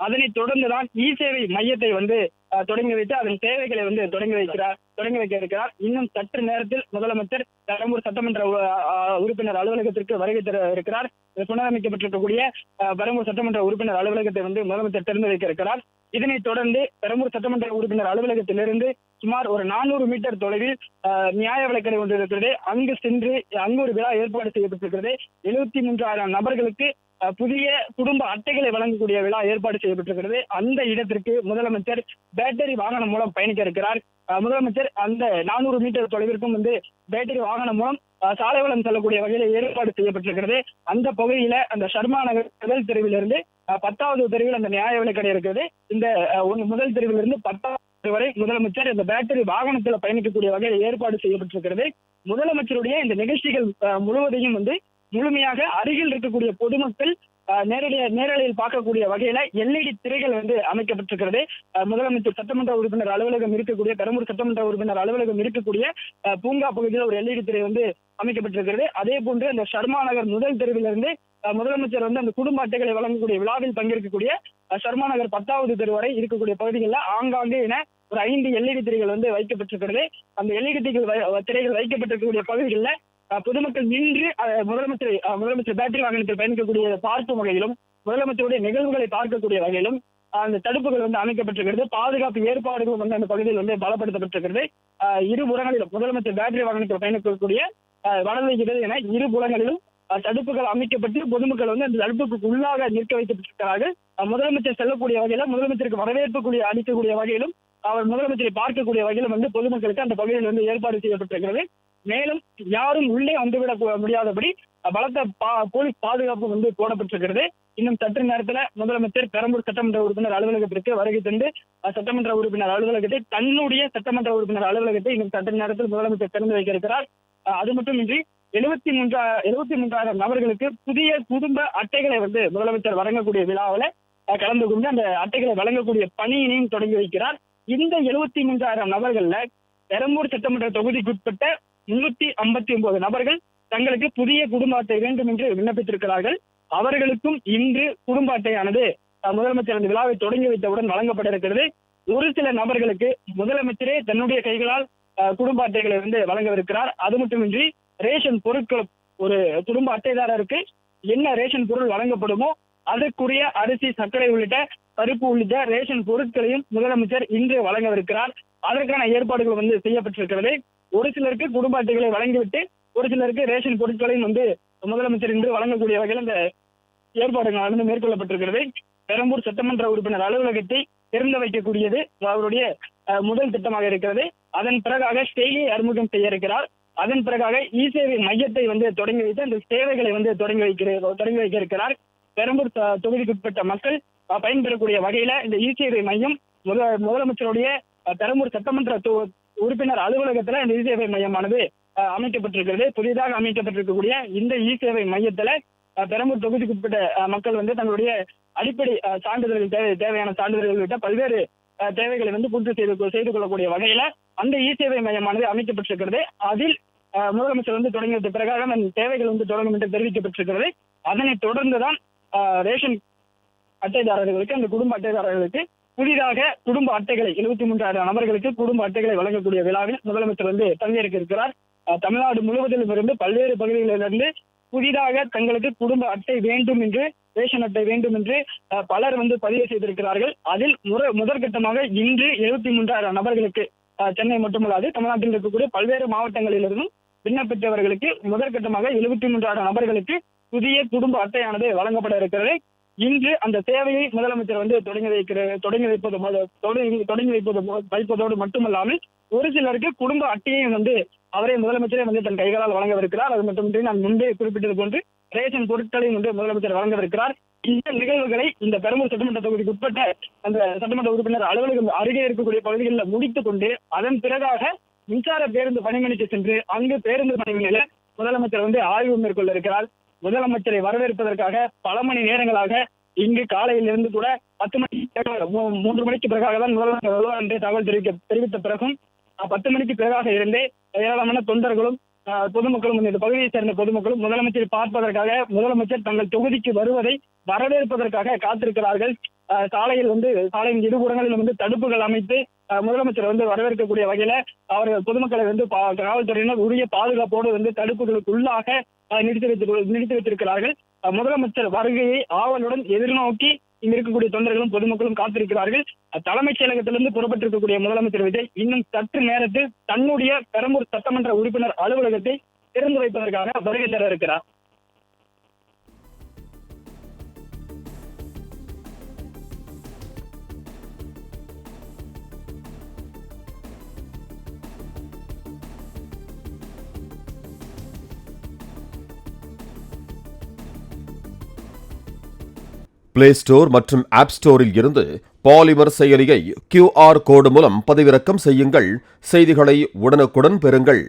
அதனைத் தொடர்ந்துதான் சேவை மையத்தை வந்து தொடங்கி வைத்து அதன் சேவைகளை வந்து தொடங்கி வைக்க இருக்கிறார். இன்னும் சற்று நேரத்தில் முதலமைச்சர் பெரம்பூர் சட்டமன்ற உறுப்பினர் அலுவலகத்திற்கு வருகை தர இருக்கிறார். புனரமைக்கப்பட்டிருக்கக்கூடிய பெரம்பூர் சட்டமன்ற உறுப்பினர் அலுவலகத்தை வந்து முதலமைச்சர் திறந்து வைக்க இருக்கிறார். இதனைத் தொடர்ந்து பெரம்பூர் சட்டமன்ற உறுப்பினர் அலுவலகத்திலிருந்து சுமார் ஒரு 400 மீட்டர் தொலைவில் நியாய விலைக்கடை ஒன்று இருக்கிறது. அங்கு சென்று அங்கு ஒரு விழா ஏற்பாடு செய்யப்பட்டிருக்கிறது. 73,000 நபர்களுக்கு புதிய குடும்ப அட்டைகளை வழங்கக்கூடிய விழா ஏற்பாடு செய்யப்பட்டிருக்கிறது. அந்த இடத்திற்கு முதலமைச்சர் பேட்டரி வாகனம் மூலம் பயணிக்க இருக்கிறார். முதலமைச்சர் அந்த 400 மீட்டர் தொலைவிற்கும் வந்து பேட்டரி வாகனம் மூலம் சாலை வளம் செல்லக்கூடிய வகையில் ஏற்பாடு செய்யப்பட்டிருக்கிறது. அந்த பகுதியில அந்த ஷர்மா நகர் முதல் தெருவிலிருந்து 10வது தெருவில் அந்த நியாய விலைக்கடை இருக்கிறது. இந்த முதல் தெருவிலிருந்து 10வது வரை முதலமைச்சர் இந்த பேட்டரி வாகனத்தில் பயணிக்கக்கூடிய வகையில் ஏற்பாடு செய்யப்பட்டிருக்கிறது. முதலமைச்சருடைய இந்த நிகழ்ச்சிகள் முழுவதையும் வந்து முழுமையாக அருகில் இருக்கக்கூடிய பொதுமக்கள் நேரலையில் பார்க்கக்கூடிய வகையில LED திரைகள் வந்து அமைக்கப்பட்டிருக்கிறது. முதலமைச்சர் சட்டமன்ற உறுப்பினர் அலுவலகம் இருக்கக்கூடிய பெரம்பூர் சட்டமன்ற உறுப்பினர் அலுவலகம் இருக்கக்கூடிய பூங்கா பகுதியில் ஒரு LED திரை வந்து அமைக்கப்பட்டிருக்கிறது. அதே போன்று அந்த ஷர்மா நகர் முதல் தெருவிலிருந்து முதலமைச்சர் வந்து அந்த குடும்ப அட்டைகளை வழங்கக்கூடிய விழாவில் பங்கேற்கக்கூடிய ஷர்மா நகர் 10வது தெரு வரை இருக்கக்கூடிய பகுதிகளில் ஆங்காங்கே என ஒரு 5 LED திரைகள் வந்து வைக்கப்பட்டிருக்கிறது. அந்த LED திரைகள் வைக்கப்பட்டிருக்கக்கூடிய பகுதிகளில் பொதுமக்கள் நின்று முதலமைச்சர் பேட்டரி வாகனத்தில் பயணிக்கக்கூடிய பார்க்கும் வகையிலும் முதலமைச்சருடைய நிகழ்வுகளை பார்க்கக்கூடிய வகையிலும் அந்த தடுப்புகள் வந்து அமைக்கப்பட்டிருக்கிறது. பாதுகாப்பு ஏற்பாடுகள் வந்து அந்த பகுதியில் வந்து பலப்படுத்தப்பட்டிருக்கிறது. இருபுறங்களிலும் முதலமைச்சர் பேட்டரி வாகனத்தில் பயணிக்கக்கூடிய வலது இடது என இருபுறங்களிலும் தடுப்புகள் அமைக்கப்பட்டு பொதுமக்கள் வந்து அந்த தடுப்புக்கு உள்ளாக நிற்க வைக்கப்பட்டிருக்கிறார்கள். முதலமைச்சர் செல்லக்கூடிய வகையில முதலமைச்சருக்கு வரவேற்பு அளிக்கக்கூடிய வகையிலும் அவர் முதலமைச்சரை பார்க்கக்கூடிய வகையிலும் வந்து பொதுமக்களுக்கு அந்த பகுதியில் வந்து ஏற்பாடு செய்யப்பட்டிருக்கிறது. மேலும் யாரும் உள்ளே வந்துவிட முடியாதபடி பலத்த போலீஸ் பாதுகாப்பு வந்து போடப்பட்டிருக்கிறது. இன்னும் சற்று நேரத்துல முதலமைச்சர் பெரம்பூர் சட்டமன்ற உறுப்பினர் அலுவலகத்திற்கு வருகை தந்து சட்டமன்ற உறுப்பினர் அலுவலகத்தை தன்னுடைய சட்டமன்ற உறுப்பினர் அலுவலகத்தை இன்னும் சற்று நேரத்தில் முதலமைச்சர் திறந்து வைக்க இருக்கிறார். அது மட்டுமின்றி 73,000 நபர்களுக்கு புதிய குடும்ப அட்டைகளை வந்து முதலமைச்சர் வழங்கக்கூடிய விழாவில் கலந்து கொண்டு அந்த அட்டைகளை வழங்கக்கூடிய பணியினையும் தொடங்கி வைக்கிறார். இந்த 73,000 நபர்கள்ல பெரம்பூர் சட்டமன்ற தொகுதிக்குட்பட்ட 359 நபர்கள் தங்களுக்கு புதிய குடும்ப அட்டை வேண்டும் என்று விண்ணப்பித்திருக்கிறார்கள். அவர்களுக்கும் இன்று குடும்ப அட்டையானது முதலமைச்சர் அந்த விழாவை தொடங்கி வைத்தவுடன் வழங்கப்பட இருக்கிறது. ஒரு சில நபர்களுக்கு முதலமைச்சரே தன்னுடைய கைகளால் குடும்ப அட்டைகளை வந்து வழங்கவிருக்கிறார். அது மட்டுமின்றி ரேஷன் பொருட்கள் ஒரு குடும்ப அட்டைதாரருக்கு என்ன ரேஷன் பொருள் வழங்கப்படுமோ அதற்குரிய அரிசி, சர்க்கரை உள்ளிட்ட பருப்பு உள்ளிட்ட ரேஷன் பொருட்களையும் முதலமைச்சர் இன்று வழங்கவிருக்கிறார். அதற்கான ஏற்பாடுகள் வந்து செய்யப்பட்டிருக்கிறது. ஒரு சிலருக்கு குடும்ப அட்டைகளை வழங்கிவிட்டு ஒரு சிலருக்கு ரேஷன் பொருட்களையும் வந்து முதலமைச்சர் இன்று வழங்கக்கூடிய வகையில் இந்த ஏற்பாடுகள் வந்து மேற்கொள்ளப்பட்டிருக்கிறது. பெரம்பூர் சட்டமன்ற உறுப்பினர் அலுவலகத்தை திறந்து வைக்கக்கூடியது அவருடைய முதல் திட்டமாக இருக்கிறது. அதன் பிறகாக செயலியை அறிமுகம் செய்ய இருக்கிறார். அதன் பிறகாக சேவை மையத்தை வந்து தொடங்கி வைத்து அந்த சேவைகளை வந்து தொடங்கி வைக்க இருக்கிறார். பெரம்பூர் தொகுதிக்குட்பட்ட மக்கள் பயன்பெறக்கூடிய வகையில இந்த சேவை மையம் முதலமைச்சருடைய பெரம்பூர் சட்டமன்ற உறுப்பினர் அலுவலகத்துல இந்த சேவை மையமானது அமைக்கப்பட்டிருக்கிறது. புதிதாக அமைக்கப்பட்டிருக்கக்கூடிய இந்த சேவை மையத்துல பெரம்பூர் தொகுதிக்குட்பட்ட மக்கள் வந்து தங்களுடைய அடிப்படை சான்றிதழ்கள் தேவையான சான்றிதழ்கள் விட்ட பல்வேறு தேவைகளை வந்து பூர்த்தி செய்து கொள்ளக்கூடிய வகையில அந்த சேவை மையமானது அமைக்கப்பட்டிருக்கிறது. அதில் முதலமைச்சர் வந்து தொடங்கி வைத்த பிறகாக அந்த தேவைகள் வந்து தொடங்கும் என்று தெரிவிக்கப்பட்டிருக்கிறது. அதனைத் தொடர்ந்துதான் ரேஷன் அட்டைதாரர்களுக்கு அந்த குடும்ப அட்டைதாரர்களுக்கு புதிதாக குடும்ப அட்டைகளை 73,000 நபர்களுக்கு குடும்ப அட்டைகளை வழங்கக்கூடிய விழாவில் முதலமைச்சர் வந்து பங்கேற்க இருக்கிறார். தமிழ்நாடு முழுவதிலும் இருந்து பல்வேறு பகுதிகளிலிருந்து புதிதாக தங்களுக்கு குடும்ப அட்டை வேண்டும் என்று ரேஷன் அட்டை வேண்டும் என்று பலர் வந்து பதிவு செய்திருக்கிறார்கள். அதில் முதற்கட்டமாக இன்று 73,000 நபர்களுக்கு சென்னை மட்டுமல்லாது தமிழ்நாட்டில் இருக்கக்கூடிய பல்வேறு மாவட்டங்களிலிருந்தும் விண்ணப்பித்தவர்களுக்கு முதற்கட்டமாக 73,000 நபர்களுக்கு புதிய குடும்ப அட்டையானது வழங்கப்பட இருக்கிறது. இன்று அந்த சேவையை முதலமைச்சர் வந்து தொடங்கி வைப்பதோடு மட்டுமல்லாமல் ஒரு சிலருக்கு குடும்ப அட்டையை வந்து அவரே முதலமைச்சரே வந்து தன் கைகளால் வழங்கவிருக்கிறார். அது மட்டுமின்றி நான் முன்பே குறிப்பிட்டது போன்று ரேஷன் பொருட்களையும் வந்து முதலமைச்சர் வழங்கவிருக்கிறார். இந்த நிகழ்வுகளை இந்த பெரம்பூர் சட்டமன்ற தொகுதிக்கு உட்பட்ட அந்த சட்டமன்ற உறுப்பினர் அலுவலகம் அருகே இருக்கக்கூடிய பகுதிகளில் முடித்துக் கொண்டு அதன் பிறகாக மின்சார பேருந்து பணிமனைக்கு சென்று அங்கு பேருந்து பணிமனையில முதலமைச்சர் வந்து ஆய்வு மேற்கொள்ள இருக்கிறார். முதலமைச்சரை வரவேற்பதற்காக பல மணி நேரங்களாக இங்கு காலையில் இருந்து கூட 10 மணிக்கு 3 மணிக்கு பிறகாக தான் முதலமைச்சர் என்று தகவல் தெரிவித்த பிறகும் 10 மணிக்கு பிறகாக இருந்தே ஏராளமான தொண்டர்களும் பொதுமக்களும் இந்த பகுதியை சேர்ந்த பொதுமக்களும் முதலமைச்சரை பார்ப்பதற்காக முதலமைச்சர் தங்கள் தொகுதிக்கு வருவதை வரவேற்பதற்காக காத்திருக்கிறார்கள். சாலையின் இருபுறங்களிலும் தடுப்புகள் அமைத்து முதலமைச்சர் வரவேற்கக்கூடிய வகையில அவர்கள் பொதுமக்களை காவல்துறையினர் உரிய பாதுகாப்போடு தடுப்புகளுக்கு உள்ளாக நிறுத்தி வைத்திருக்கிறார்கள். முதலமைச்சர் வருகையை ஆவலுடன் எதிர்நோக்கி இங்க இருக்கக்கூடிய தொண்டர்களும் பொதுமக்களும் காத்திருக்கிறார்கள். தலைமைச் செயலகத்திலிருந்து புறப்பட்டிருக்கக்கூடிய முதலமைச்சர் விஜய் இன்னும் சற்று நேரத்தில் தன்னுடைய பெரம்பூர் சட்டமன்ற உறுப்பினர் அலுவலகத்தை திறந்து வைப்பதற்காக வருகை தர இருக்கிறார். பிளே ஸ்டோர் மற்றும் ஆப் ஸ்டோரில் இருந்து பாலிமர் செயலியை QR கோடு மூலம் பதிவிறக்கம் செய்யுங்கள். செய்திகளை உடனுக்குடன் பெறுங்கள்.